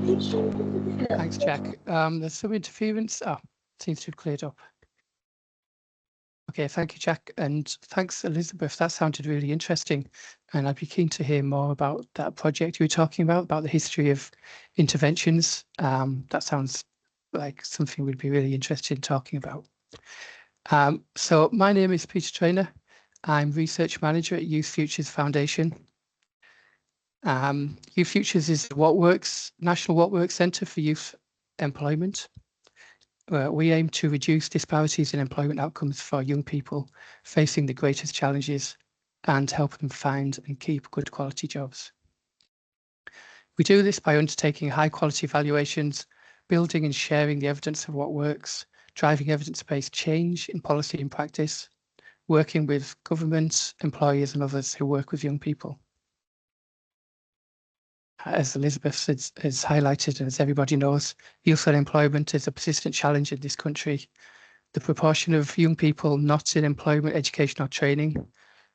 Thanks, Jack. There's some interference. Seems to have cleared up. Okay, thank you, Jack, and thanks, Elizabeth. That sounded really interesting, and I'd be keen to hear more about that project you were talking about the history of interventions. That sounds like something we'd be really interested in talking about. So my name is Peter Trainer. I'm Research Manager at Youth Futures Foundation. Youth Futures is the National What Works Centre for Youth Employment. We aim to reduce disparities in employment outcomes for young people facing the greatest challenges and help them find and keep good quality jobs. We do this by undertaking high quality evaluations, building and sharing the evidence of what works, driving evidence-based change in policy and practice, working with governments, employers and others who work with young people. As Elizabeth has highlighted, and as everybody knows, youth unemployment is a persistent challenge in this country. The proportion of young people not in employment, education or training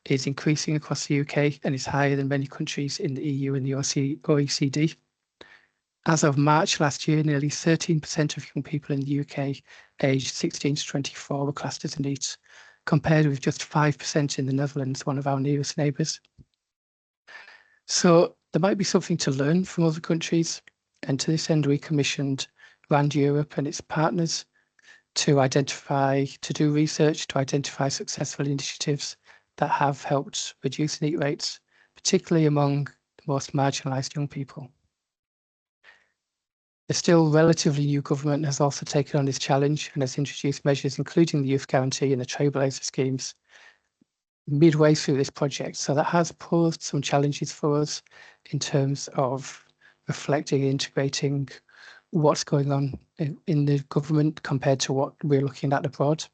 is increasing across the UK and is higher than many countries in the EU and the OECD. As of March last year, nearly 13% of young people in the UK aged 16 to 24 were classed as NEET, compared with just 5% in the Netherlands, one of our nearest neighbours. So there might be something to learn from other countries, and to this end we commissioned RAND Europe and its partners to do research to identify successful initiatives that have helped reduce NEET rates, particularly among the most marginalised young people. The still relatively new government has also taken on this challenge and has introduced measures including the Youth Guarantee and the Trailblazer schemes midway through this project. So that has posed some challenges for us in terms of reflecting and integrating what's going on in the government compared to what we're looking at abroad.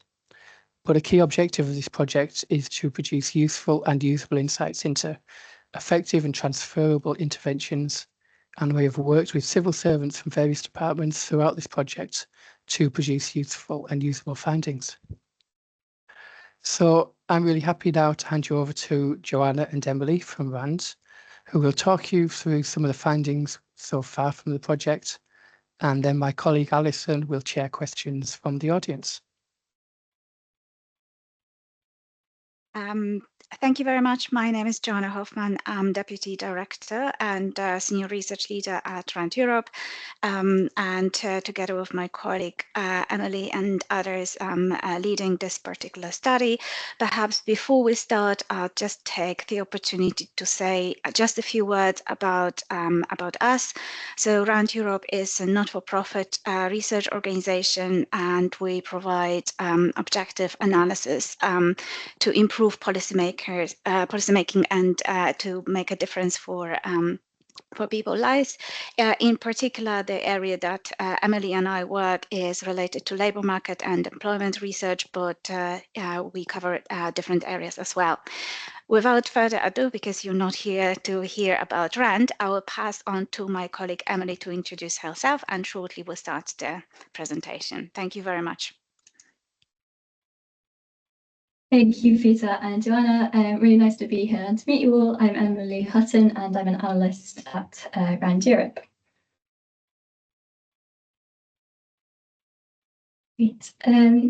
But a key objective of this project is to produce useful and usable insights into effective and transferable interventions, and we have worked with civil servants from various departments throughout this project to produce useful and usable findings. So I'm really happy now to hand you over to Joanna and Emily from RAND, who will talk you through some of the findings so far from the project, and then my colleague Alison will chair questions from the audience. Thank you very much. My name is Joanna Hoffman. I'm Deputy Director and Senior Research Leader at RAND Europe. And together with my colleague Emily and others, leading this particular study. Perhaps before we start, I'll just take the opportunity to say just a few words about us. So RAND Europe is a not-for-profit research organization, and we provide objective analysis to improve policymaking and to make a difference for people's lives. In particular, the area that Emily and I work is related to labour market and employment research, but we cover different areas as well. Without further ado, because you're not here to hear about RAND, I will pass on to my colleague Emily to introduce herself, and shortly we'll start the presentation. Thank you very much. Thank you, Peter and Joanna. Really nice to be here and to meet you all. I'm Emily Hutton and I'm an analyst at RAND Europe. Great.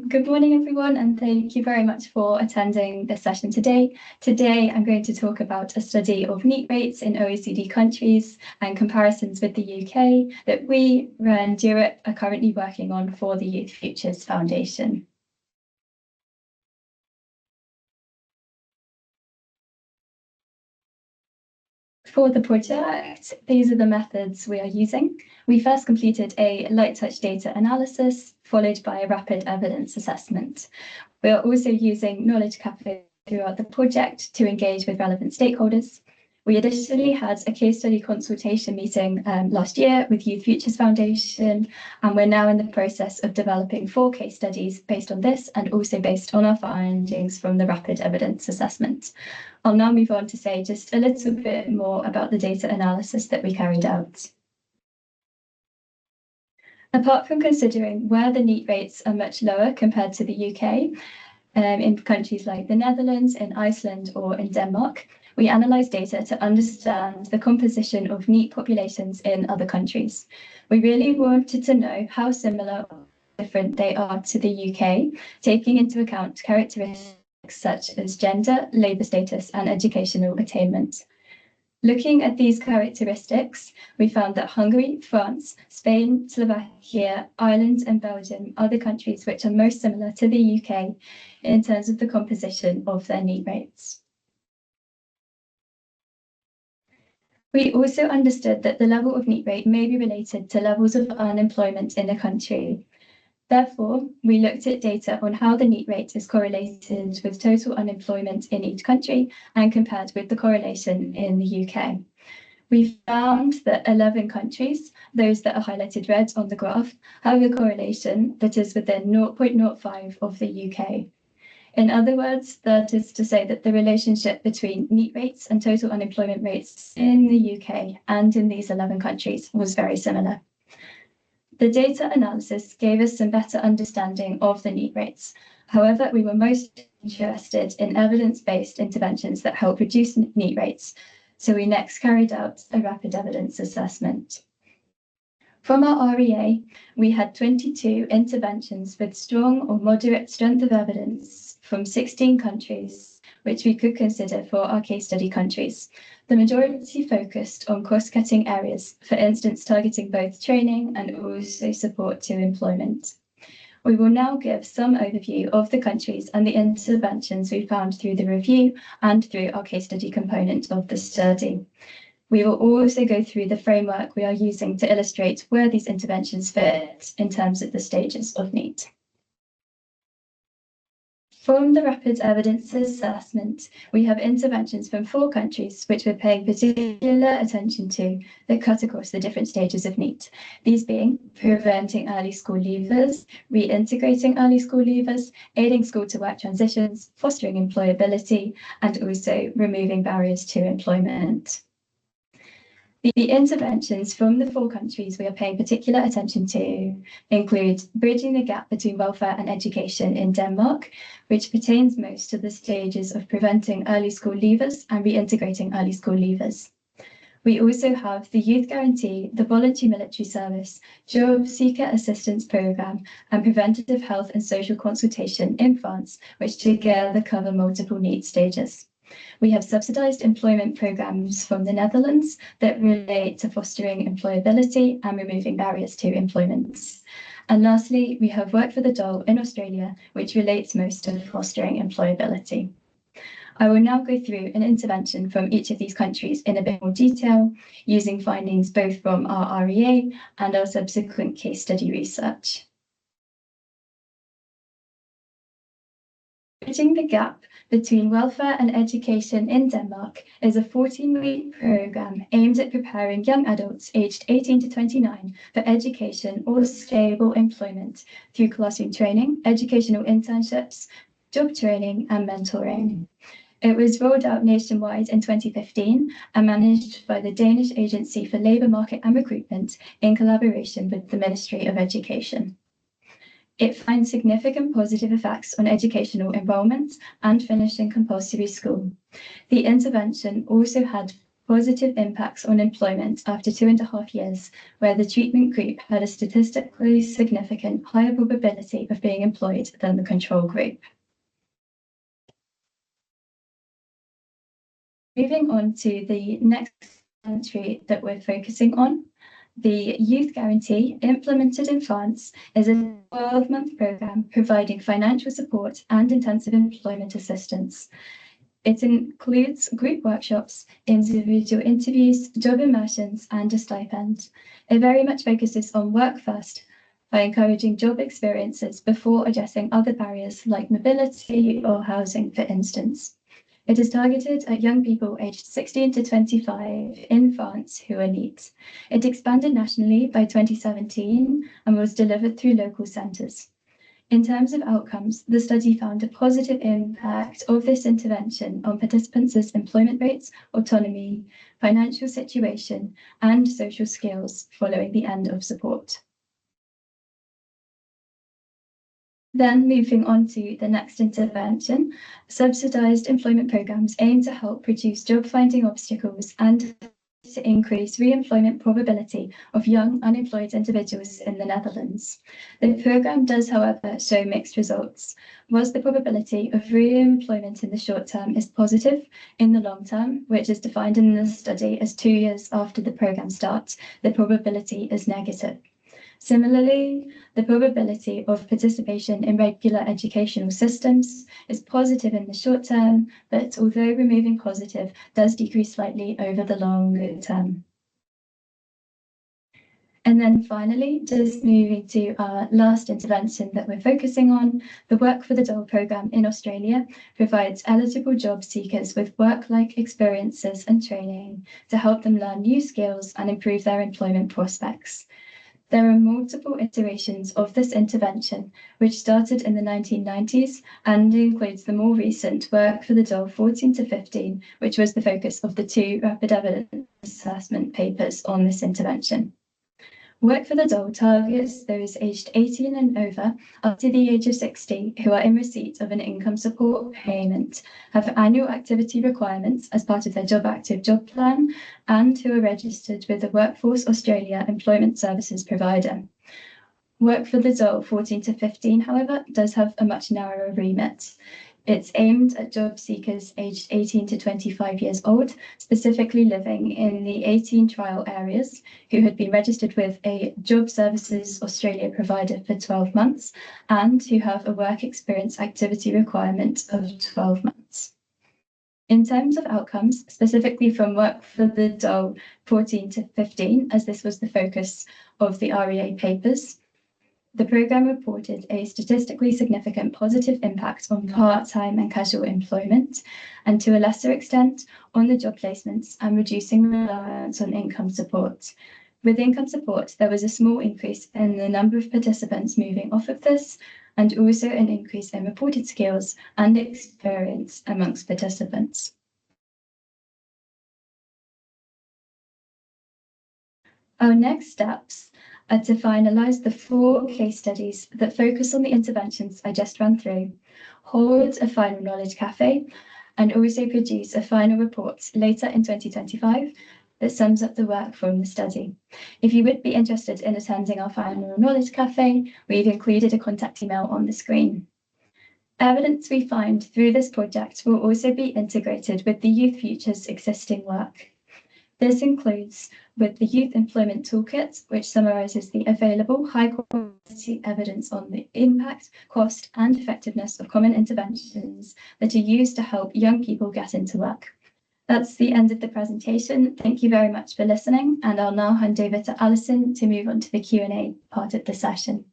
Good morning, everyone, and thank you very much for attending this session today. Today, I'm going to talk about a study of NEET rates in OECD countries and comparisons with the UK that we, RAND Europe, are currently working on for the Youth Futures Foundation. For the project, these are the methods we are using. We first completed a light touch data analysis, followed by a rapid evidence assessment. We are also using Knowledge Cafe throughout the project to engage with relevant stakeholders. We additionally had a case study consultation meeting last year with Youth Futures Foundation, and we're now in the process of developing 4 case studies based on this and also based on our findings from the rapid evidence assessment. I'll now move on to say just a little bit more about the data analysis that we carried out. Apart from considering where the NEET rates are much lower compared to the UK, in countries like the Netherlands, in Iceland or in Denmark, we analysed data to understand the composition of NEET populations in other countries. We really wanted to know how similar or different they are to the UK, taking into account characteristics such as gender, labour status, and educational attainment. Looking at these characteristics, we found that Hungary, France, Spain, Slovakia, Ireland, and Belgium are the countries which are most similar to the UK in terms of the composition of their NEET rates. We also understood that the level of NEET rate may be related to levels of unemployment in a country. Therefore, we looked at data on how the NEET rate is correlated with total unemployment in each country and compared with the correlation in the UK. We found that 11 countries, those that are highlighted red on the graph, have a correlation that is within 0.05 of the UK. In other words, that is to say that the relationship between NEET rates and total unemployment rates in the UK and in these 11 countries was very similar. The data analysis gave us some better understanding of the NEET rates. However, we were most interested in evidence-based interventions that help reduce NEET rates, so we next carried out a rapid evidence assessment. From our REA, we had 22 interventions with strong or moderate strength of evidence from 16 countries, which we could consider for our case study countries. The majority focused on cost-cutting areas, for instance, targeting both training and also support to employment. We will now give some overview of the countries and the interventions we found through the review and through our case study component of the study. We will also go through the framework we are using to illustrate where these interventions fit in terms of the stages of NEET. From the rapid evidence assessment, we have interventions from 4 countries which we're paying particular attention to that cut across the different stages of NEET. These being preventing early school leavers, reintegrating early school leavers, aiding school to work transitions, fostering employability, and also removing barriers to employment. The interventions from the 4 countries we are paying particular attention to include bridging the gap between welfare and education in Denmark, which pertains most to the stages of preventing early school leavers and reintegrating early school leavers. We also have the Youth Guarantee, the Voluntary Military Service, Job Seeker Assistance Programme, and Preventative Health and Social Consultation in France, which together cover multiple NEET stages. We have subsidised employment programmes from the Netherlands that relate to fostering employability and removing barriers to employment. And lastly, we have Work for the Dole in Australia, which relates most to fostering employability. I will now go through an intervention from each of these countries in a bit more detail, using findings both from our REA and our subsequent case study research. Bridging the Gap between welfare and education in Denmark is a 14-week programme aimed at preparing young adults aged 18 to 29 for education or stable employment through classroom training, educational internships, job training, and mentoring. It was rolled out nationwide in 2015 and managed by the Danish Agency for Labour Market and Recruitment in collaboration with the Ministry of Education. It finds significant positive effects on educational enrolment and finishing compulsory school. The intervention also had positive impacts on employment after 2.5 years, where the treatment group had a statistically significant higher probability of being employed than the control group. Moving on to the next country that we're focusing on, the Youth Guarantee, implemented in France, is a 12-month programme providing financial support and intensive employment assistance. It includes group workshops, individual interviews, job immersions, and a stipend. It very much focuses on work first by encouraging job experiences before addressing other barriers like mobility or housing, for instance. It is targeted at young people aged 16 to 25 in France who are NEET. It expanded nationally by 2017 and was delivered through local centres. In terms of outcomes, the study found a positive impact of this intervention on participants' employment rates, autonomy, financial situation, and social skills following the end of support. Then moving on to the next intervention, subsidised employment programmes aim to help reduce job finding obstacles and to increase re-employment probability of young unemployed individuals in the Netherlands. The programme does, however, show mixed results. Whilst the probability of re-employment in the short term is positive, in the long term, which is defined in the study as 2 years after the programme starts, the probability is negative. Similarly, the probability of participation in regular educational systems is positive in the short term, but although remaining positive, does decrease slightly over the longer term. And then finally, just moving to our last intervention that we're focusing on, the Work for the Dole programme in Australia provides eligible job seekers with work-like experiences and training to help them learn new skills and improve their employment prospects. There are multiple iterations of this intervention, which started in the 1990s and includes the more recent Work for the Dole 14 to 15, which was the focus of the 2 rapid evidence assessment papers on this intervention. Work for the Dole targets those aged 18 and over up to the age of 60 who are in receipt of an income support payment, have annual activity requirements as part of their Job Active job plan, and who are registered with the Workforce Australia Employment Services provider. Work for the Dole 14 to 15, however, does have a much narrower remit. It's aimed at job seekers aged 18 to 25 years old, specifically living in the 18 trial areas, who had been registered with a Job Services Australia provider for 12 months and who have a work experience activity requirement of 12 months. In terms of outcomes, specifically from Work for the Dole 14 to 15, as this was the focus of the REA papers, the programme reported a statistically significant positive impact on part-time and casual employment, and to a lesser extent on the job placements and reducing reliance on income support. With income support, there was a small increase in the number of participants moving off of this, and also an increase in reported skills and experience amongst participants. Our next steps are to finalise the 4 case studies that focus on the interventions I just ran through, hold a final knowledge cafe, and also produce a final report later in 2025 that sums up the work from the study. If you would be interested in attending our final knowledge cafe, we've included a contact email on the screen. Evidence we find through this project will also be integrated with the Youth Future's existing work. This includes with the Youth Employment Toolkit, which summarises the available high-quality evidence on the impact, cost and effectiveness of common interventions that are used to help young people get into work. That's the end of the presentation. Thank you very much for listening, and I'll now hand over to Alison to move on to the Q&A part of the session.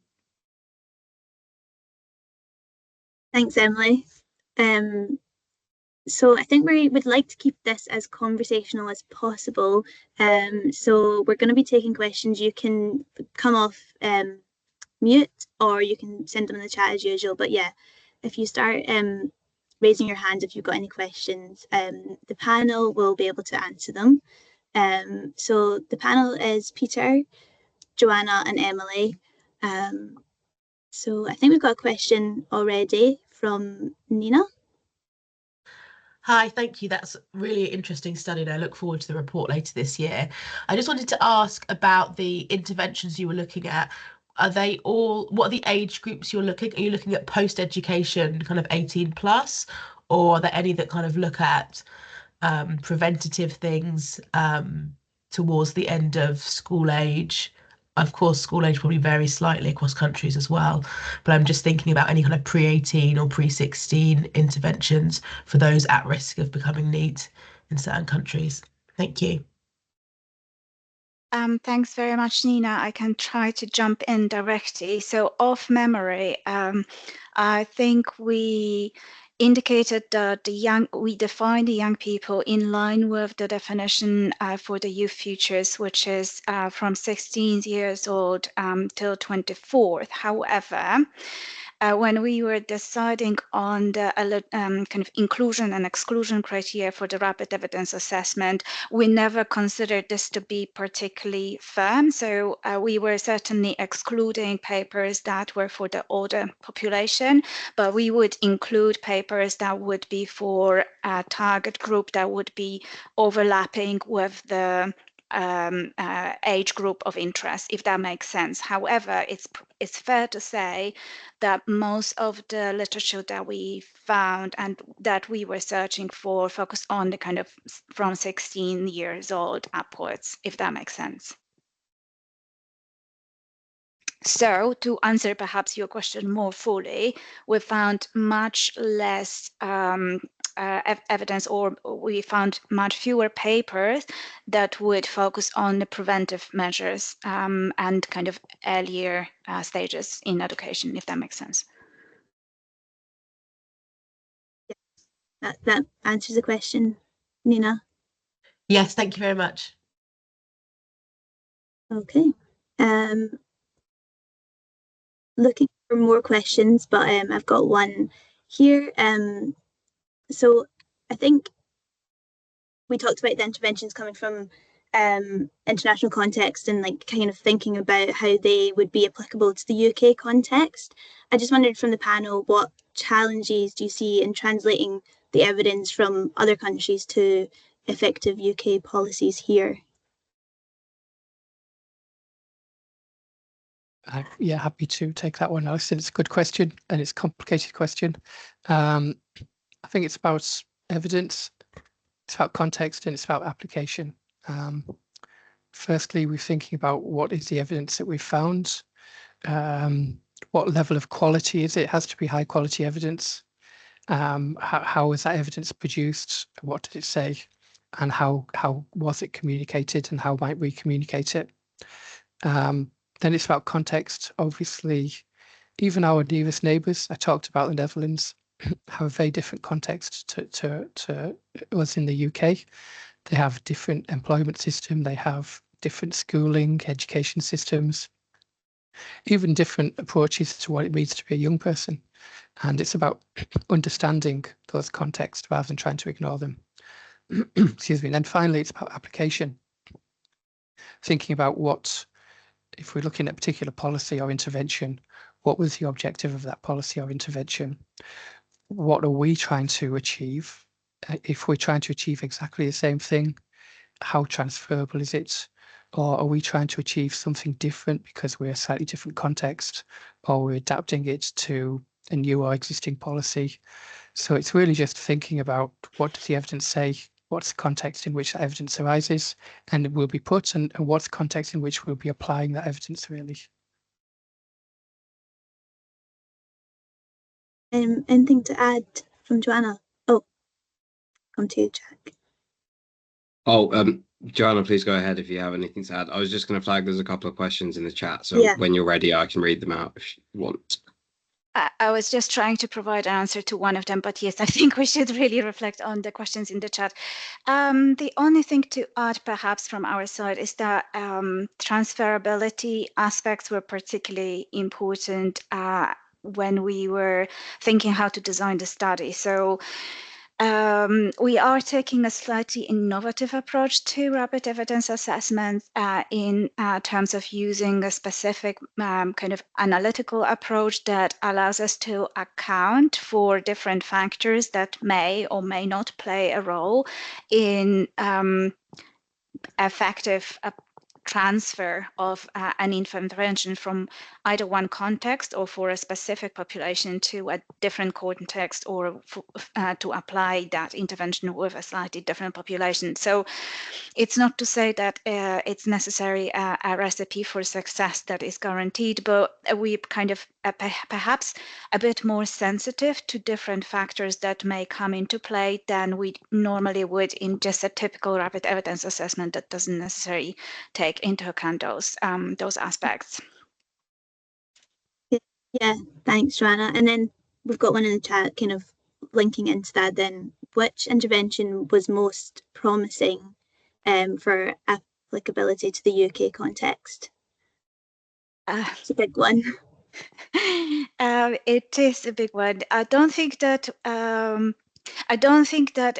Thanks, Emily. So I think we would like to keep this as conversational as possible. So we're going to be taking questions. You can come off mute, or you can send them in the chat as usual. But yeah, if you start raising your hand if you've got any questions, the panel will be able to answer them. So the panel is Peter, Joanna and Emily. So I think we've got a question already from Nina. Hi, thank you. That's a really interesting study, and I look forward to the report later this year. I just wanted to ask about the interventions you were looking at. Are they all, what are the age groups you're looking? Are you looking at post-education, kind of 18 plus, or are there any that kind of look at preventative things towards the end of school age? Of course, school age probably varies slightly across countries as well, but I'm just thinking about any kind of pre-18 or pre-16 interventions for those at risk of becoming NEET in certain countries. Thank you. Thanks very much, Nina. I can try to jump in directly. So off memory, I think we indicated that we define the young people in line with the definition for the Youth Futures, which is from 16 years old till 24th. However, when we were deciding on the kind of inclusion and exclusion criteria for the rapid evidence assessment, we never considered this to be particularly firm. So we were certainly excluding papers that were for the older population, but we would include papers that would be for a target group that would be overlapping with the age group of interest, if that makes sense. However, it's fair to say that most of the literature that we found and that we were searching for focused on the kind of from 16 years old upwards, if that makes sense. So to answer perhaps your question more fully, we found much less evidence, or we found much fewer papers that would focus on the preventive measures and kind of earlier stages in education, if that makes sense. That answers the question, Nina. Yes, thank you very much. Okay. Looking for more questions, but I've got one here. So I think we talked about the interventions coming from international context and like kind of thinking about how they would be applicable to the UK context. I just wondered from the panel, what challenges do you see in translating the evidence from other countries to effective UK policies here? Yeah, happy to take that one, Alison. It's a good question and it's a complicated question. I think it's about evidence, it's about context, and it's about application. Firstly, we're thinking about what is the evidence that we've found. What level of quality is it? It has to be high quality evidence. How is that evidence produced? What did it say? And how was it communicated, and how might we communicate it? Then it's about context. Obviously, even our nearest neighbours, I talked about the Netherlands, have a very different context to us in the UK. They have a different employment system. They have different schooling, education systems, even different approaches to what it means to be a young person. And it's about understanding those contexts rather than trying to ignore them. Excuse me. And then finally, it's about application. Thinking about what, if we're looking at a particular policy or intervention, what was the objective of that policy or intervention? What are we trying to achieve? If we're trying to achieve exactly the same thing, how transferable is it? Or are we trying to achieve something different because we're a slightly different context, or we're adapting it to a new or existing policy? So it's really just thinking about, what does the evidence say? What's the context in which that evidence arises and it will be put, and what's the context in which we'll be applying that evidence, really? Anything to add from Joanna? Oh, come to you, Jack. Oh, Joanna, please go ahead if you have anything to add. I was just going to flag there's a couple of questions in the chat, so Yeah. when you're ready, I can read them out if you want. I was just trying to provide an answer to one of them, but yes, I think we should really reflect on the questions in the chat. The only thing to add perhaps from our side is that transferability aspects were particularly important when we were thinking how to design the study. So we are taking a slightly innovative approach to rapid evidence assessment in terms of using a specific kind of analytical approach that allows us to account for different factors that may or may not play a role in effective transfer of an intervention from either one context or for a specific population to a different context, or to apply that intervention with a slightly different population. So it's not to say that it's necessary a recipe for success that is guaranteed, but we kind of perhaps a bit more sensitive to different factors that may come into play than we normally would in just a typical rapid evidence assessment that doesn't necessarily take into account those aspects. Yeah, thanks, Joanna. And then we've got one in the chat kind of linking into that then. Which intervention was most promising for applicability to the UK context? It's a big one. It is a big one. I don't think that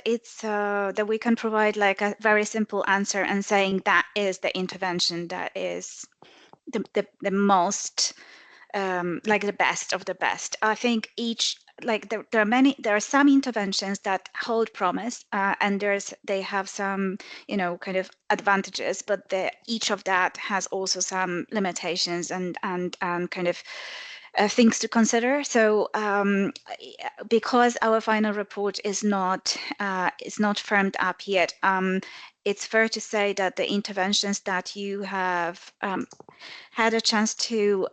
it's that we can provide like a very simple answer and saying that is the intervention that is the most like the best of the best. I think each like there are some interventions that hold promise, and they have some kind of advantages, but each of that has also some limitations and kind of things to consider. So because our final report is not firmed up yet, it's fair to say that the interventions that you have had a chance to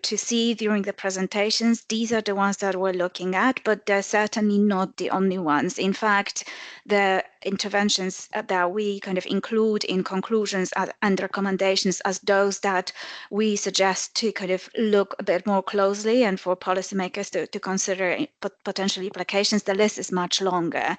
see during the presentations, these are the ones that we're looking at, but they're certainly not the only ones. In fact, the interventions that we kind of include in conclusions and recommendations as those that we suggest to kind of look a bit more closely and for policymakers to consider potential implications, the list is much longer.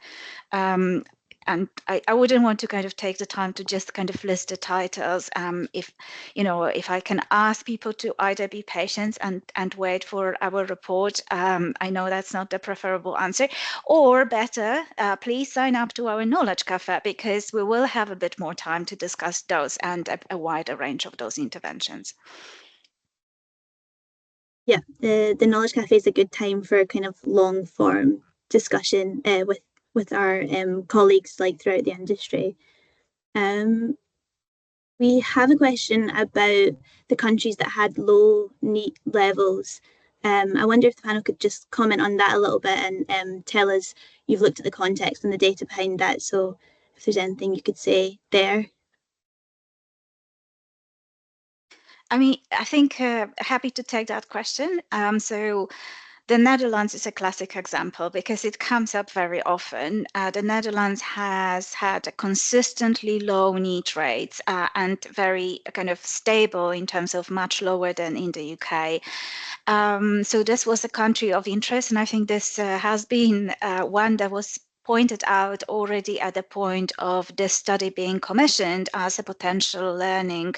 And I wouldn't want to kind of take the time to just kind of list the titles. If I can ask people to either be patient and wait for our report, I know that's not the preferable answer, or better, please sign up to our Knowledge Cafe, because we will have a bit more time to discuss those and a wider range of those interventions. Yeah, the Knowledge Cafe is a good time for kind of long form discussion with our colleagues like throughout the industry. We have a question about the countries that had low NEET levels. I wonder if the panel could just comment on that a little bit and tell us, you've looked at the context and the data behind that, so if there's anything you could say there. I mean, I think happy to take that question. So the Netherlands is a classic example because it comes up very often. The Netherlands has had a consistently low NEET rates and very kind of stable in terms of much lower than in the UK. So this was a country of interest, and I think this has been one that was pointed out already at the point of this study being commissioned as a potential learning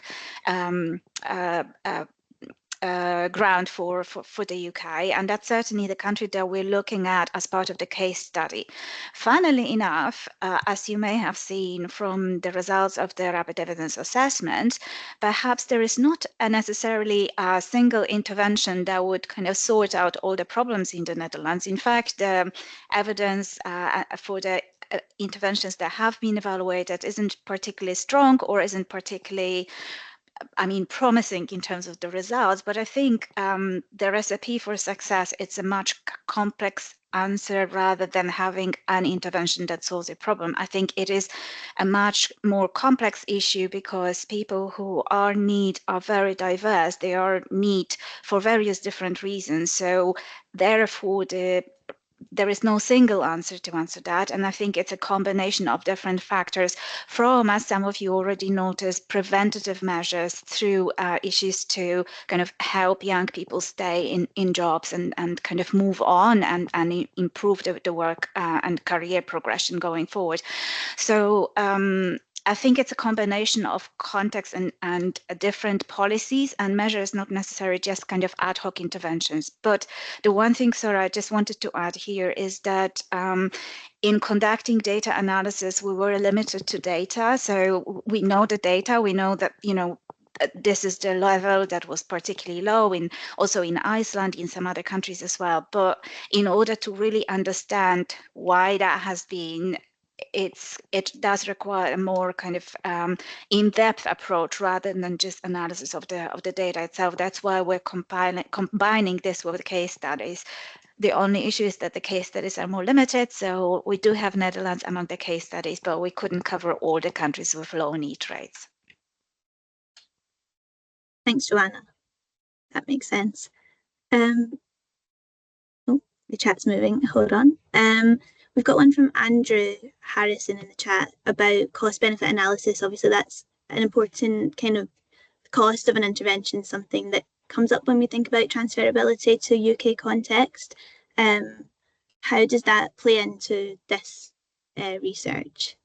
ground for the UK, and that's certainly the country that we're looking at as part of the case study. Funnily enough, as you may have seen from the results of the rapid evidence assessment, perhaps there is not necessarily a single intervention that would kind of sort out all the problems in the Netherlands. In fact, the evidence for the interventions that have been evaluated isn't particularly strong or isn't particularly promising in terms of the results, but I think the recipe for success, it's a much complex answer rather than having an intervention that solves a problem. I think it is a much more complex issue because people who are NEET are very diverse. They are NEET for various different reasons. So therefore, there is no single answer to answer that. And I think it's a combination of different factors from, as some of you already noticed, preventative measures through issues to kind of help young people stay in jobs and kind of move on and improve the work and career progression going forward. So I think it's a combination of context and different policies and measures, not necessarily just kind of ad hoc interventions. But the one thing, Sarah, I just wanted to add here is that in conducting data analysis, we were limited to data. So we know the data, we know that, this is the level that was particularly low also in Iceland, in some other countries as well. But in order to really understand why that has been, it does require a more kind of in-depth approach rather than just analysis of the data itself. That's why we're combining this with the case studies. The only issue is that the case studies are more limited. So we do have Netherlands among the case studies, but we couldn't cover all the countries with low NEET rates. Thanks, Joanna. That makes sense. Oh, the chat's moving. Hold on. We've got one from Andrew Harrison in the chat about cost-benefit analysis. Obviously, that's an important kind of cost of an intervention, something that comes up when we think about transferability to UK context. How does that play into this research?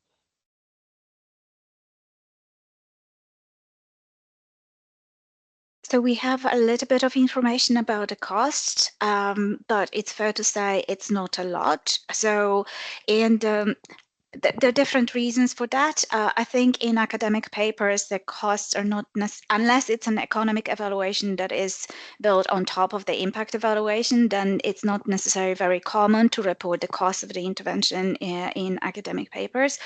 So we have a little bit of information about the cost, but it's fair to say it's not a lot. So, and there are different reasons for that. I think in academic papers, the costs are not unless it's an economic evaluation that is built on top of the impact evaluation, then it's not necessarily very common to report the cost of the intervention in academic papers.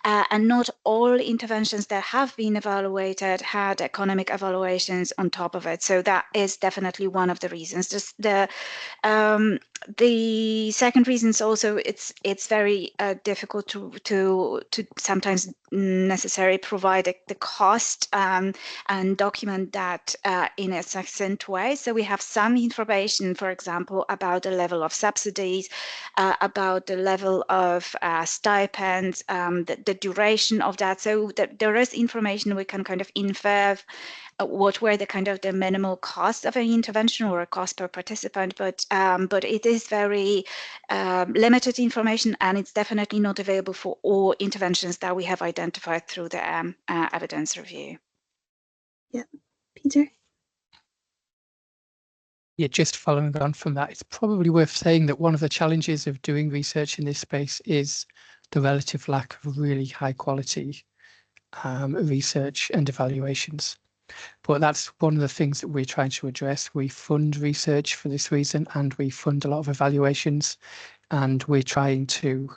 And not all interventions that have been evaluated had economic evaluations on top of it. So that is definitely one of the reasons. The second reason is also it's very difficult to sometimes necessarily provide the cost and document that in a succinct way. So we have some information, for example, about the level of subsidies, about the level of stipends, the duration of that. So there is information we can kind of infer what were the kind of the minimal cost of an intervention or a cost per participant, but it is very limited information, and it's definitely not available for all interventions that we have identified through the evidence review. Yeah, Peter? Yeah, just following on from that, it's probably worth saying that one of the challenges of doing research in this space is the relative lack of really high quality research and evaluations. But that's one of the things that we're trying to address. We fund research for this reason, and we fund a lot of evaluations, and we're trying to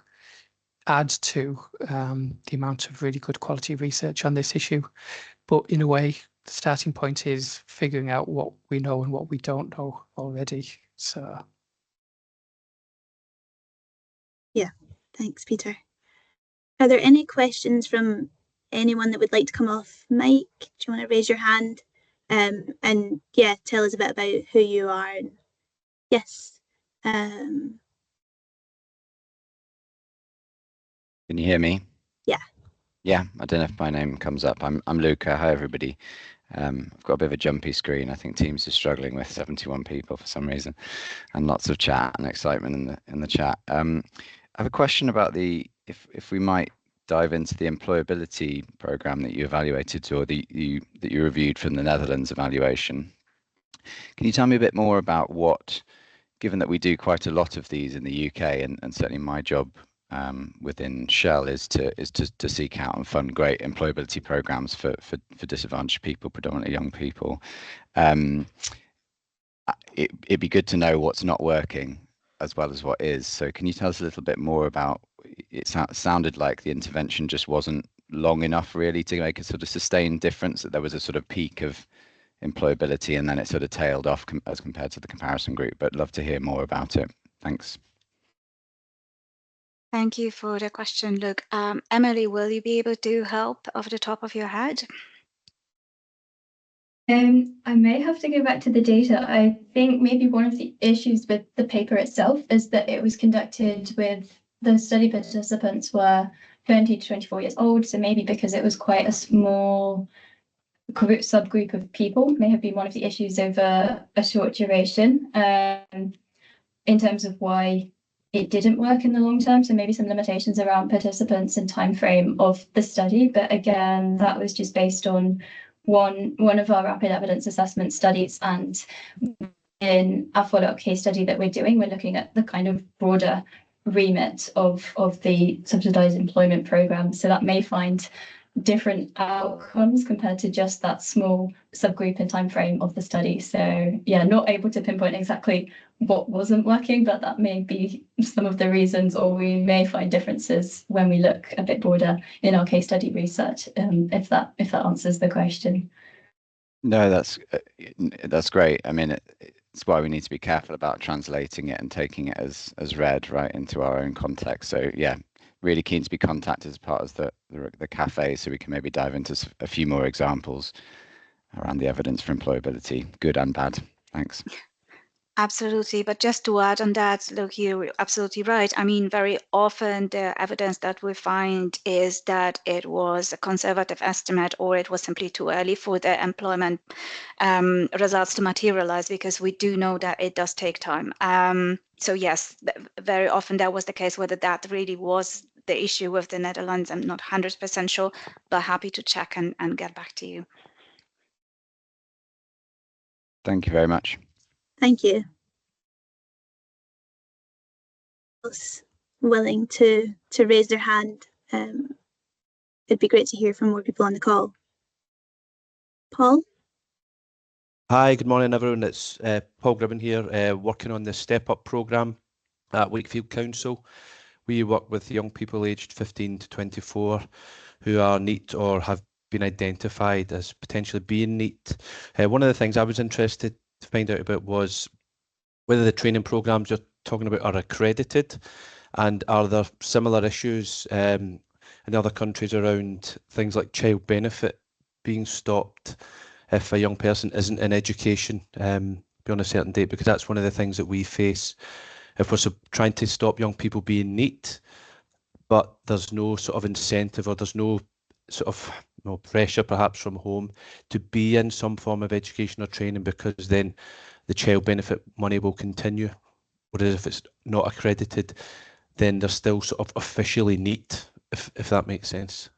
add to the amount of really good quality research on this issue. But in a way, the starting point is figuring out what we know and what we don't know already. So Yeah, thanks, Peter. Are there any questions from anyone that would like to come off mic? Do you want to raise your hand? And yeah, tell us a bit about who you are. Yes. Can you hear me? Yeah. Yeah, I don't know if my name comes up. I'm Luca. Hi, everybody. I've got a bit of a jumpy screen. I think Teams is struggling with 71 people for some reason, and lots of chat and excitement in the chat. I have a question about if we might dive into the employability program that you evaluated or that you reviewed from the Netherlands evaluation. Can you tell me a bit more about what, given that we do quite a lot of these in the UK, and certainly my job within Shell is to seek out and fund great employability programs for disadvantaged people, predominantly young people. It'd be good to know what's not working as well as what is. So can you tell us a little bit more about, it sounded like the intervention just wasn't long enough really to make a sort of sustained difference, that there was a sort of peak of employability and then it sort of tailed off as compared to the comparison group, but love to hear more about it. Thanks. Thank you for the question, Luke. Emily, will you be able to help off the top of your head? I may have to go back to the data. I think maybe one of the issues with the paper itself is that it was conducted with the study participants were 20 to 24 years old. So maybe because it was quite a small subgroup of people, may have been one of the issues over a short duration in terms of why it didn't work in the long term. So maybe some limitations around participants and time frame of the study. But again, that was just based on one of our rapid evidence assessment studies, and in our follow-up case study that we're doing, we're looking at the kind of broader remit of the subsidized employment program. So that may find different outcomes compared to just that small subgroup and time frame of the study. So yeah, not able to pinpoint exactly what wasn't working, but that may be some of the reasons, or we may find differences when we look a bit broader in our case study research, if that answers the question. No, that's great. I mean, it's why we need to be careful about translating it and taking it as read right into our own context. So yeah, really keen to be contacted as part of the cafe, so we can maybe dive into a few more examples around the evidence for employability, good and bad. Thanks. Absolutely. But just to add on that, look, you're absolutely right. I mean, very often the evidence that we find is that it was a conservative estimate, or it was simply too early for the employment results to materialize, because we do know that it does take time. So yes, very often that was the case. Whether that really was the issue with the Netherlands, I'm not 100% sure, but happy to check and get back to you. Thank you very much. Thank you. Else willing to raise their hand? It'd be great to hear from more people on the call. Paul? Hi, good morning, everyone. It's Paul Gribben here, working on the Step Up programme at Wakefield Council. We work with young people aged 15 to 24 who are NEET or have been identified as potentially being NEET. One of the things I was interested to find out about was whether the training programmes you're talking about are accredited, and are there similar issues in other countries around things like child benefit being stopped if a young person isn't in education beyond a certain date, because that's one of the things that we face if we're trying to stop young people being NEET, but there's no sort of incentive, or there's no sort of pressure perhaps from home to be in some form of education or training, because then the child benefit money will continue. Whereas if it's not accredited, then they're still sort of officially NEET, if that makes sense.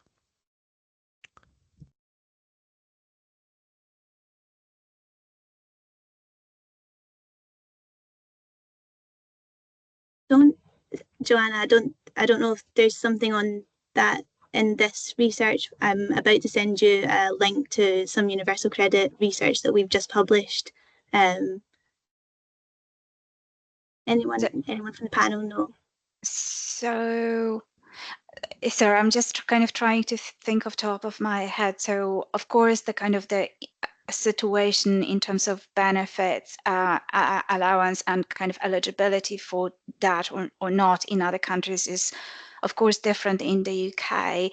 Joanna, I don't know if there's something on that in this research. I'm about to send you a link to some universal credit research that we've just published. Anyone from the panel know? So, I'm just kind of trying to think off the top of my head. So, of course, the kind of the situation in terms of benefits, allowance, and kind of eligibility for that or not in other countries is, of course, different in the UK.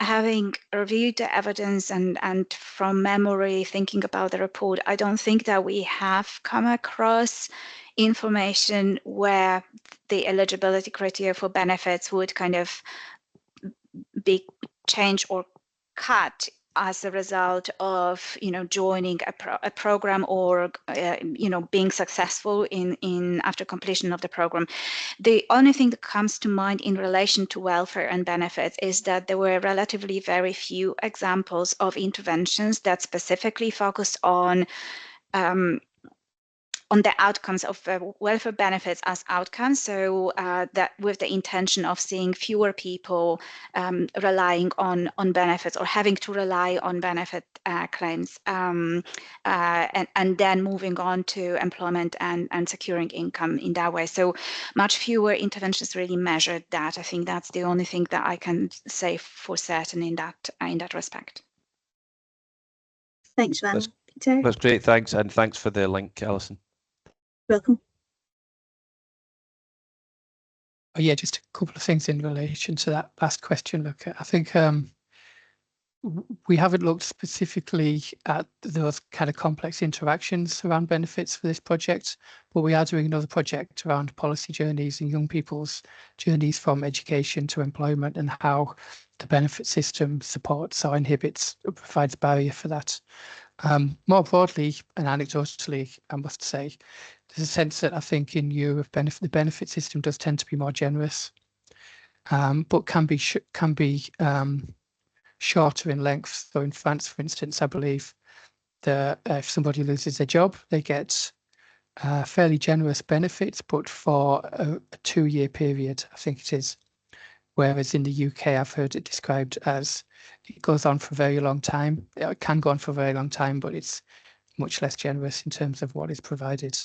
Having reviewed the evidence and from memory thinking about the report, I don't think that we have come across information where the eligibility criteria for benefits would kind of be changed or cut as a result of joining a program or being successful in after completion of the program. The only thing that comes to mind in relation to welfare and benefits is that there were relatively very few examples of interventions that specifically focused on the outcomes of welfare benefits as outcomes, so that with the intention of seeing fewer people relying on benefits or having to rely on benefit claims, and then moving on to employment and securing income in that way. So much fewer interventions really measured that. I think that's the only thing that I can say for certain in that respect. Thanks, Joanna. Peter? That's great, thanks, and thanks for the link, Alison. Welcome. Oh, yeah, just a couple of things in relation to that last question. Look, I think we haven't looked specifically at those kind of complex interactions around benefits for this project, but we are doing another project around policy journeys and young people's journeys from education to employment, and how the benefit system supports or inhibits or provides barrier for that. More broadly and anecdotally, I must say, there's a sense that I think in Europe the benefit system does tend to be more generous, but can be shorter in length. So in France, for instance, I believe that if somebody loses their job, they get fairly generous benefits, but for a 2-year period, I think it is. Whereas in the UK, I've heard it described as it goes on for a very long time. It can go on for a very long time, but it's much less generous in terms of what is provided.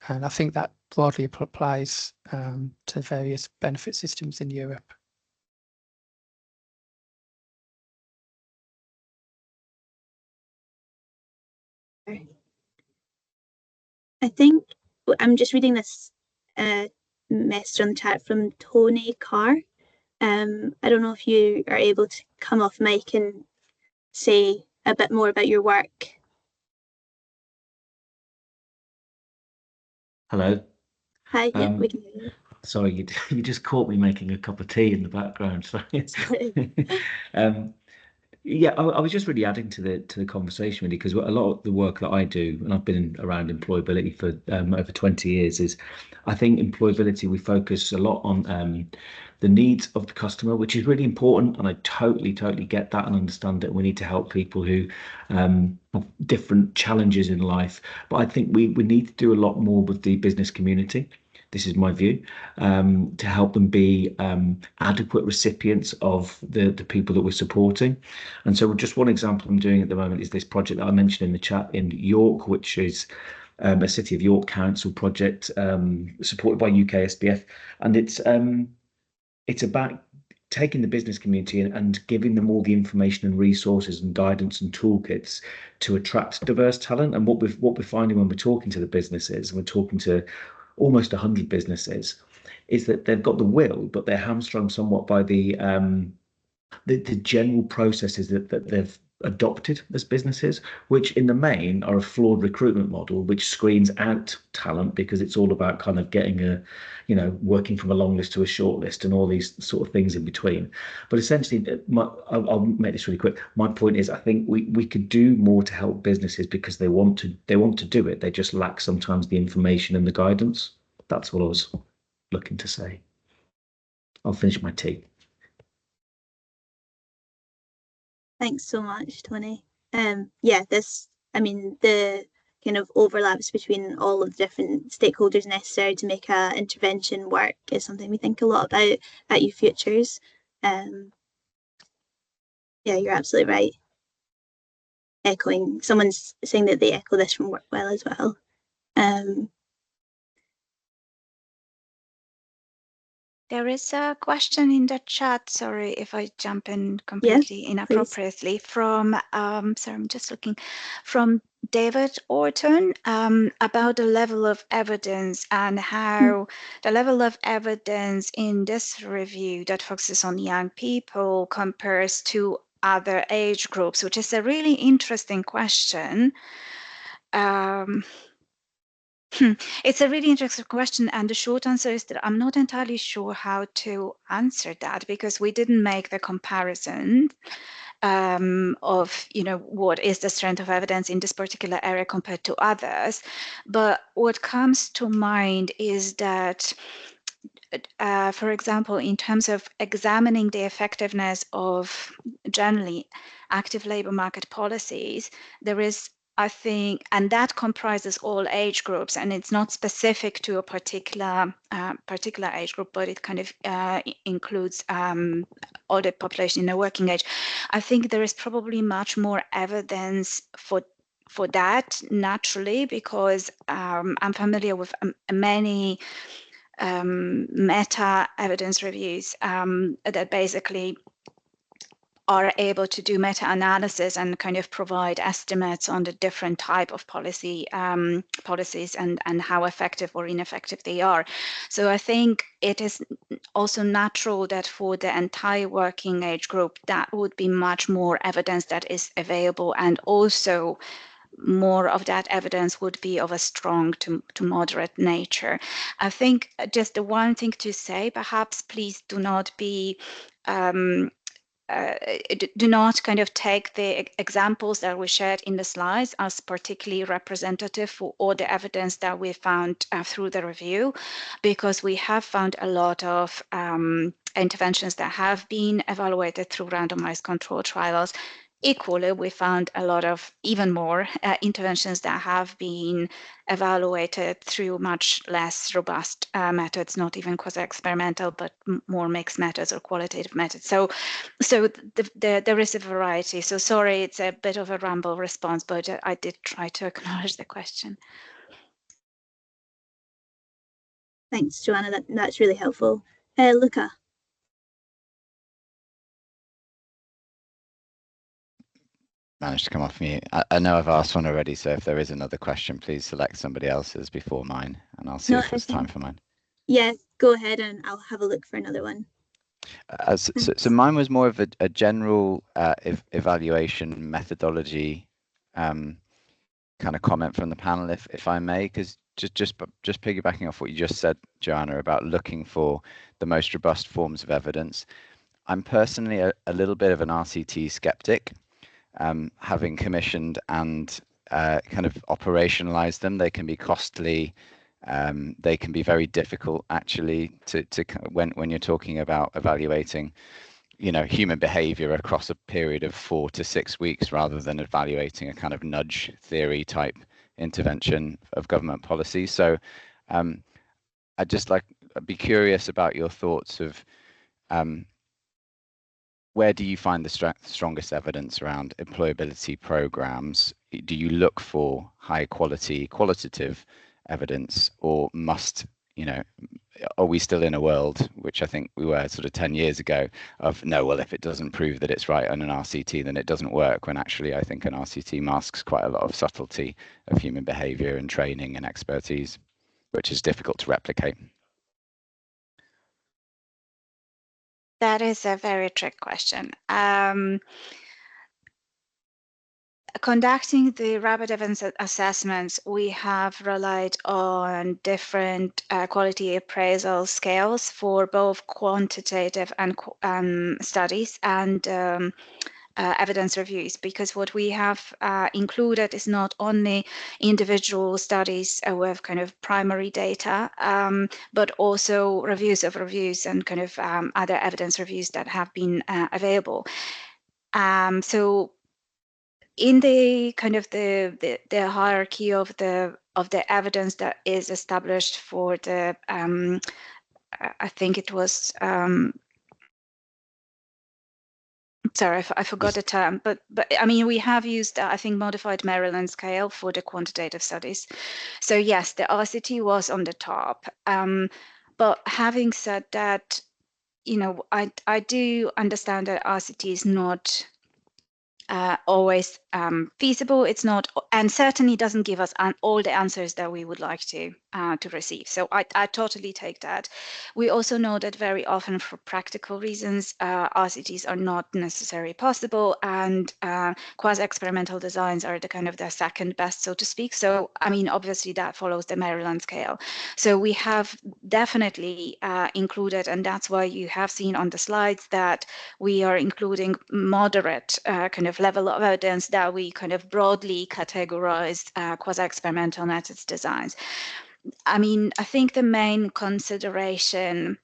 And I think that broadly applies to various benefit systems in Europe. I think I'm just reading this message on the chat from Tony Carr. I don't know if you are able to come off mic and say a bit more about your work. Hello. Hi, yeah, we can hear you. Sorry, you just caught me making a cup of tea in the background. Sorry. Sorry. Yeah, I was just really adding to the conversation really, because a lot of the work that I do, and I've been around employability for over 20 years, is I think employability, we focus a lot on the needs of the customer, which is really important, and I totally get that and understand that we need to help people who have different challenges in life. But I think we need to do a lot more with the business community. This is my view, to help them be adequate recipients of the people that we're supporting. And so just one example I'm doing at the moment is this project that I mentioned in the chat in York, which is a City of York Council project supported by UK SBF. And it's about taking the business community and giving them all the information and resources and guidance and toolkits to attract diverse talent. And what we're finding when we're talking to the businesses, and we're talking to almost 100 businesses, is that they've got the will, but they're hamstrung somewhat by the general processes that they've adopted as businesses, which in the main are a flawed recruitment model, which screens out talent because it's all about kind of getting working from a long list to a short list and all these sort of things in between. But essentially, I'll make this really quick. My point is, I think we could do more to help businesses because they want to do it. They just lack sometimes the information and the guidance. That's what I was looking to say. I'll finish my tea. Thanks so much, Tony. Yeah, the kind of overlaps between all of the different stakeholders necessary to make a intervention work is something we think a lot about at Youth Futures. Yeah, you're absolutely right. Someone's saying that they echo this from Workwell as well. There is a question in the chat. Sorry if I jump in completely inappropriately. Please. From sorry, I'm just looking, from David Orton, about the level of evidence and how the level of evidence in this review that focuses on young people compares to other age groups, which is a really interesting question. It's a really interesting question, and the short answer is that I'm not entirely sure how to answer that, because we didn't make the comparison of what is the strength of evidence in this particular area compared to others. But what comes to mind is that for example, in terms of examining the effectiveness of generally active labour market policies, there is, I think, and that comprises all age groups, and it's not specific to a particular age group, but it kind of includes all the population in the working age. I think there is probably much more evidence for that naturally, because I'm familiar with many meta evidence reviews that basically are able to do meta-analysis and kind of provide estimates on the different type of policies and how effective or ineffective they are. So I think it is also natural that for the entire working age group, that would be much more evidence that is available, and also more of that evidence would be of a strong to moderate nature. I think just the one thing to say, perhaps, please do not be do not kind of take the examples that we shared in the slides as particularly representative for all the evidence that we found through the review, because we have found a lot of interventions that have been evaluated through randomized control trials. Equally, we found a lot of even more interventions that have been evaluated through much less robust methods, not even quasi-experimental, but more mixed methods or qualitative methods. So there is a variety. So sorry, it's a bit of a ramble response, but I did try to acknowledge the question. Thanks, Joanna. That's really helpful. Luca. Managed to come off mute. I know I've asked one already, so if there is another question, please select somebody else's before mine, and I'll see if there's time for mine. Yeah, go ahead and I'll have a look for another one. So mine was more of a general evaluation methodology kind of comment from the panel, if I may, because just piggybacking off what you just said, Joanna, about looking for the most robust forms of evidence. I'm personally a little bit of an RCT skeptic, having commissioned and kind of operationalized them. They can be costly. They can be very difficult actually to when you're talking about evaluating, you know, human behavior across a period of 4 to 6 weeks, rather than evaluating a kind of nudge theory type intervention of government policy. So I'd just I'd be curious about your thoughts of where do you find the strongest evidence around employability programs? Do you look for high quality qualitative evidence, or must, you know, are we still in a world, which I think we were sort of 10 years ago, of no, well, if it doesn't prove that it's right on an RCT, then it doesn't work, when actually I think an RCT masks quite a lot of subtlety of human behavior and training and expertise, which is difficult to replicate. That is a very trick question. Conducting the rapid evidence assessments, we have relied on different quality appraisal scales for both quantitative and studies and evidence reviews, because what we have included is not only individual studies with kind of primary data, but also reviews of reviews and kind of other evidence reviews that have been available. So in the kind of the hierarchy of the evidence that is established for the I think it was sorry, I forgot the term, but I mean, we have used I think modified Maryland scale for the quantitative studies. So yes, the RCT was on the top. But having said that, you know, I do understand that RCT is not always feasible. It's not, and certainly doesn't give us all the answers that we would like to receive. So I totally take that. We also know that very often, for practical reasons, RCTs are not necessarily possible, and quasi-experimental designs are the kind of the second best, so to speak. So I mean, obviously that follows the Maryland scale. So we have definitely included, and that's why you have seen on the slides that we are including moderate kind of level of evidence that we kind of broadly categorized quasi-experimental methods designs. I mean, I think the main consideration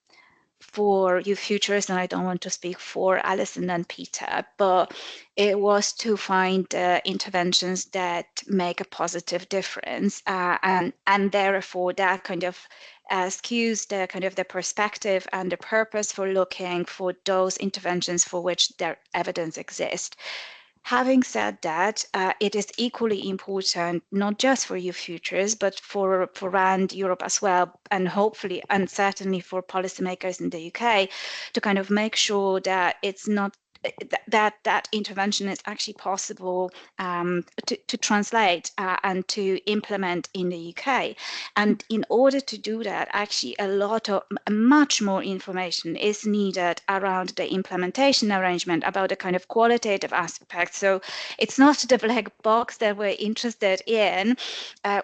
for you futurists, and I don't want to speak for Alison and Peter, but it was to find interventions that make a positive difference, and therefore that kind of skews the kind of the perspective and the purpose for looking for those interventions for which their evidence exists. Having said that, it is equally important, not just for youth futures, but for around Europe as well, and hopefully, and certainly for policymakers in the UK, to kind of make sure that it's not that intervention is actually possible to translate and to implement in the UK. And in order to do that, actually much more information is needed around the implementation arrangement, about the kind of qualitative aspects. So it's not the black box that we're interested in.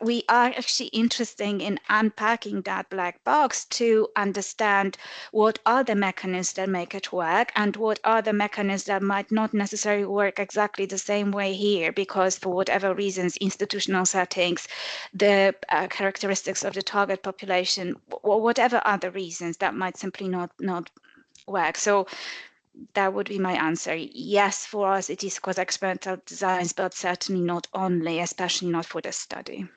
We are actually interested in unpacking that black box to understand what are the mechanisms that make it work, and what are the mechanisms that might not necessarily work exactly the same way here, because for whatever reasons, institutional settings, the characteristics of the target population, or whatever other reasons, that might simply not work. So that would be my answer. Yes, for us it is quasi-experimental designs, but certainly not only, especially not for this study.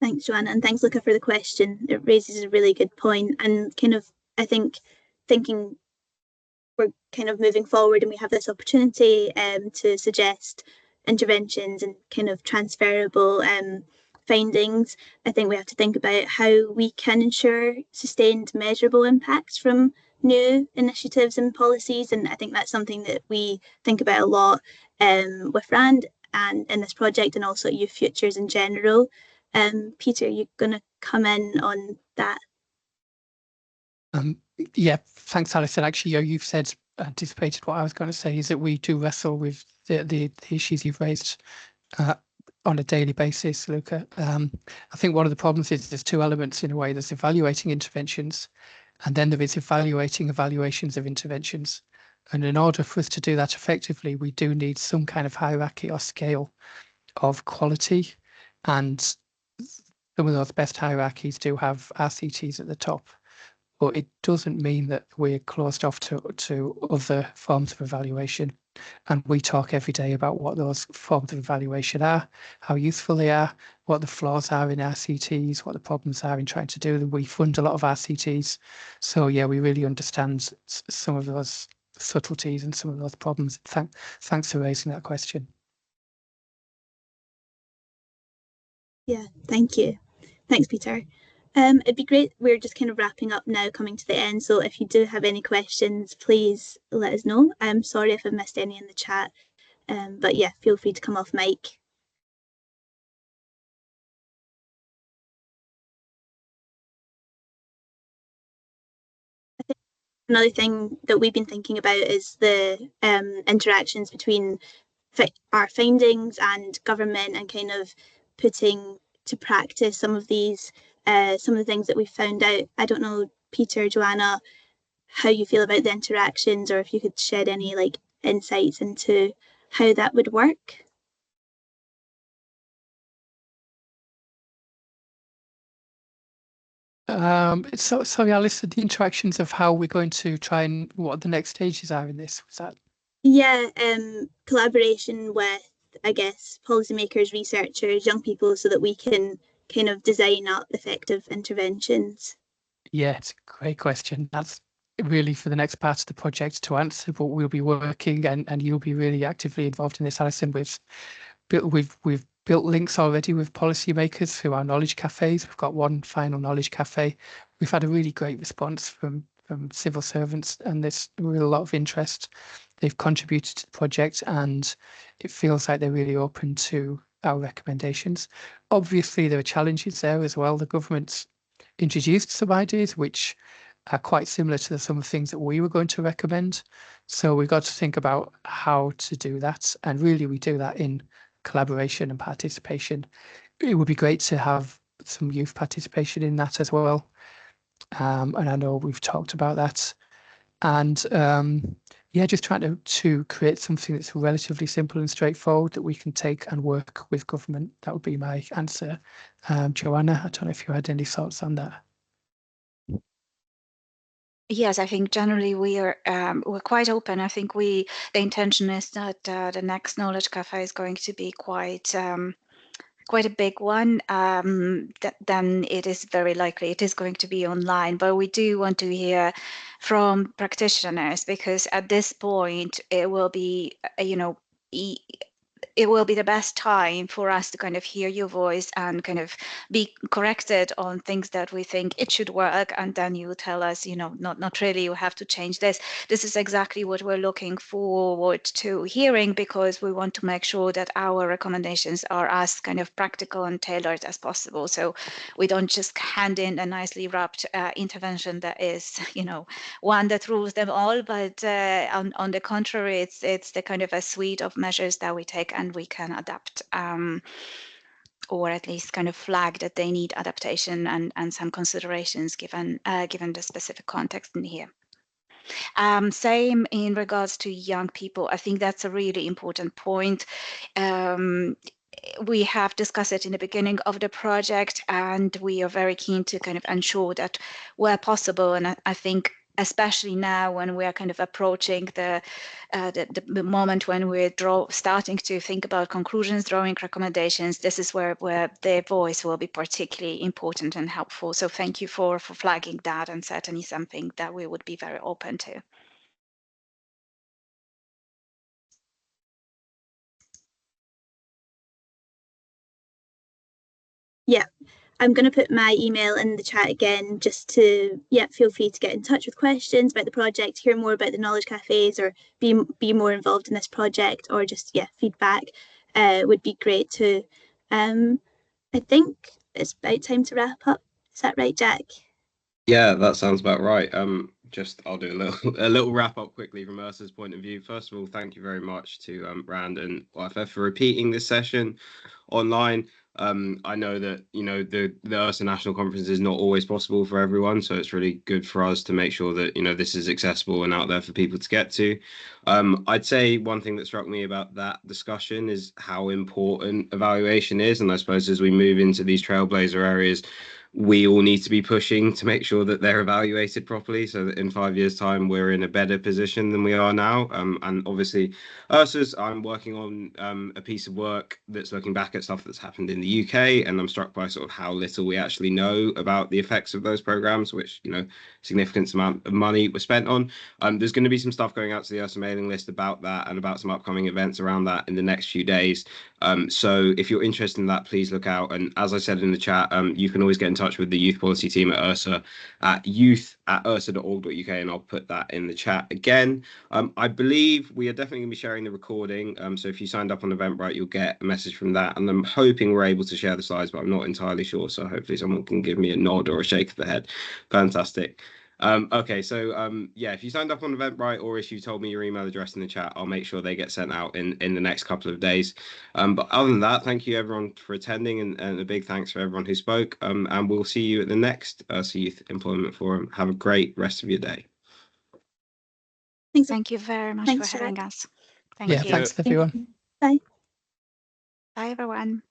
Thanks, Joanna, and thanks, Luca, for the question. It raises a really good point, and kind of, I think, thinking we're kind of moving forward and we have this opportunity to suggest interventions and kind of transferable findings. I think we have to think about how we can ensure sustained measurable impacts from new initiatives and policies, and I think that's something that we think about a lot with RAND and in this project, and also Youth Futures in general. Peter, you're going to come in on that. Yeah, thanks, Alison. Actually, you've anticipated what I was going to say, is that we do wrestle with the issues you've raised on a daily basis, Luca. I think one of the problems is there's two elements in a way. There's evaluating interventions, And then there is evaluating evaluations of interventions. And in order for us to do that effectively, we do need some kind of hierarchy or scale of quality. And some of those best hierarchies do have RCTs at the top. But it doesn't mean that we're closed off to other forms of evaluation. And we talk every day about what those forms of evaluation are, how useful they are, what the flaws are in RCTs, what the problems are in trying to do them. We fund a lot of RCTs. So yeah, we really understand some of those subtleties and some of those problems. Thanks for raising that question. Yeah, thank you. Thanks, Peter. It'd be great. We're just kind of wrapping up now, coming to the end. So if you do have any questions, please let us know. I'm sorry if I've missed any in the chat. But yeah, feel free to come off mic. I think another thing that we've been thinking about is the interactions between our findings and government, and kind of putting to practice some of these, some of the things that we found out. I don't know, Peter, Joanna, how you feel about the interactions, or if you could shed any like insights into how that would work. So sorry, Alice, the interactions of how we're going to try and what the next stages are in this, was that? Yeah, collaboration with, I guess, policymakers, researchers, young people, so that we can kind of design up effective interventions. Yeah, it's a great question. That's really for the next part of the project to answer, but we'll be working and you'll be really actively involved in this, Alison. We've built links already with policymakers through our knowledge cafes. We've got one final knowledge cafe. We've had a really great response from civil servants, and there's really a lot of interest. They've contributed to the project, and it feels like they're really open to our recommendations. Obviously, there are challenges there as well. The government's introduced some ideas which are quite similar to some of the things that we were going to recommend. So we've got to think about how to do that. And really, we do that in collaboration and participation. It would be great to have some youth participation in that as well. And I know we've talked about that. And yeah, just trying to create something that's relatively simple and straightforward that we can take and work with government. That would be my answer. Joanna, I don't know if you had any thoughts on that. Yes, I think generally we're quite open. I think the intention is that the next Knowledge Cafe is going to be quite a big one. Then it is very likely it is going to be online. But we do want to hear from practitioners, because at this point it will be, it will be the best time for us to kind of hear your voice and kind of be corrected on things that we think it should work. And then you tell us, not really, you have to change this. This is exactly what we're looking forward to hearing, because we want to make sure that our recommendations are as kind of practical and tailored as possible. So we don't just hand in a nicely wrapped intervention that is, one that rules them all, but on the contrary, it's the kind of a suite of measures that we take and we can adapt, or at least kind of flag that they need adaptation and some considerations given the specific context in here. Same in regards to young people. I think that's a really important point. We have discussed it in the beginning of the project, and we are very keen to kind of ensure that where possible, and I think especially now when we are kind of approaching the moment when we're starting to think about conclusions, drawing recommendations, this is where their voice will be particularly important and helpful. So thank you for flagging that, and certainly something that we would be very open to. Yeah, I'm going to put my email in the chat again, just to, feel free to get in touch with questions about the project, hear more about the knowledge cafes, or be more involved in this project, or just, feedback would be great too. I think it's about time to wrap up. Is that right, Jack? Yeah, that sounds about right. I'll do a little wrap up quickly from ERSA's point of view. First of all, thank you very much to Rand and YFF for repeating this session online. I know that, you know, the ERSA National Conference is not always possible for everyone, so it's really good for us to make sure that, you know, this is accessible and out there for people to get to. I'd say one thing that struck me about that discussion is how important evaluation is, and I suppose as we move into these trailblazer areas, we all need to be pushing to make sure that they're evaluated properly, so that in 5 years' time we're in a better position than we are now. And obviously, ERSA's, I'm working on a piece of work that's looking back at stuff that's happened in the UK, and I'm struck by sort of how little we actually know about the effects of those programs, which, you know, significant amount of money was spent on. There's going to be some stuff going out to the ERSA mailing list about that and about some upcoming events around that in the next few days. So if you're interested in that, please look out. And as I said in the chat, you can always get in touch with the youth policy team at ERSA at youth@ersa.org.uk, and I'll put that in the chat again. I believe we are definitely going to be sharing the recording. So if you signed up on Eventbrite, you'll get a message from that. And I'm hoping we're able to share the slides, but I'm not entirely sure. So hopefully someone can give me a nod or a shake of the head. Fantastic. Okay, so yeah, if you signed up on Eventbrite, or if you told me your email address in the chat, I'll make sure they get sent out in the next couple of days. But other than that, thank you everyone for attending, and a big thanks for everyone who spoke. And we'll see you at the next ERSA Youth Employment Forum. Have a great rest of your day. Thanks. Thank you very much Thanks, for having Gerard. us. Thank you. Thanks everyone. Bye. Bye, everyone.